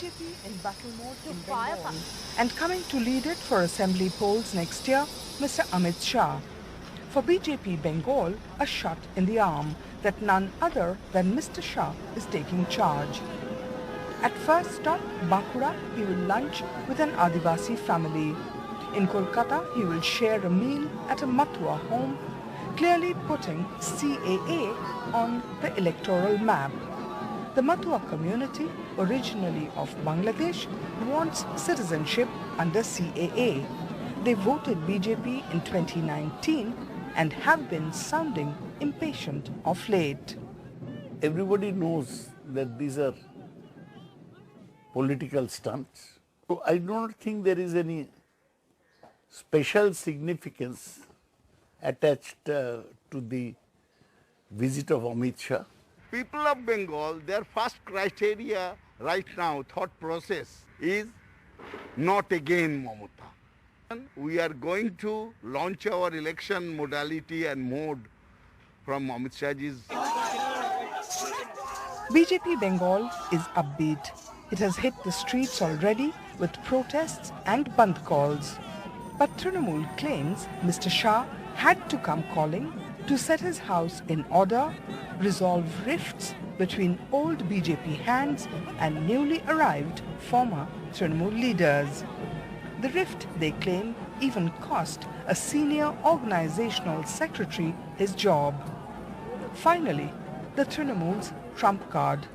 BJP in battle mode in Bengal and coming to lead it for assembly polls next year, Mr. Amit Shah. For BJP Bengal, a shot in the arm that none other than Mr. Shah is taking charge. At first stop, Bankura, he will lunch with an Adivasi family. In Kolkata, he will share a meal at a Matua home, clearly putting CAA on the electoral map. The Matua community, originally of Bangladesh, wants citizenship under CAA. They voted BJP in 2019 and have been sounding impatient of late. Everybody knows that these are political stunts. So I do not think there is any special significance attached to the visit of Amit Shah. People of Bengal, their first criteria right now, thought process is not again Mamata. And we are going to launch our election modality and mode from Amit Shahji's. BJP Bengal is upbeat. It has hit the streets already with protests and Bandh calls. But Trinamool claims Mr. Shah had to come calling to set his house in order, resolve rifts between old BJP hands and newly arrived former Trinamool leaders. The rift, they claim, even cost a senior organizational secretary his job. Finally, the Trinamool's trump card.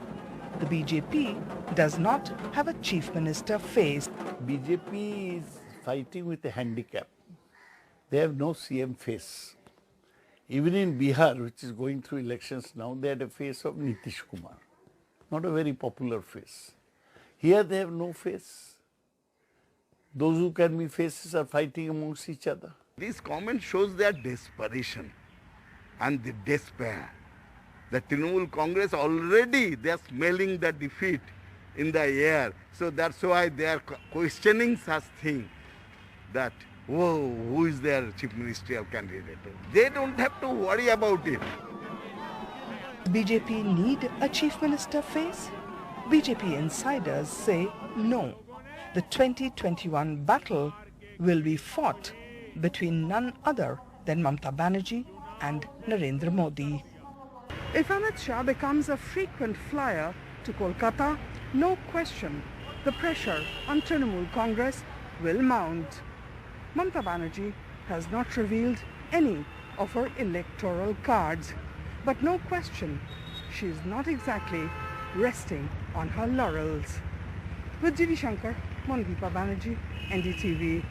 The BJP does not have a chief minister face. BJP is fighting with a handicap. They have no CM face. Even in Bihar, which is going through elections now, they had a face of Nitish Kumar. Not a very popular face. Here they have no face. Those who can be faces are fighting amongst each other. This comment shows their desperation and the despair. The Trinamool Congress already, they are smelling the defeat in the air. So that's why they are questioning such thing that, whoa, who is their chief ministerial candidate? They don't have to worry about it. BJP need a chief minister face? BJP insiders say no. The 2021 battle will be fought between none other than Mamata Banerjee and Narendra Modi. If Amit Shah becomes a frequent flyer to Kolkata, no question, the pressure on Trinamool Congress will mount. Mamata Banerjee has not revealed any of her electoral cards, but no question, she is not exactly resting on her laurels. With G.V. Shankar, Mondeepa Banerjee, NDTV.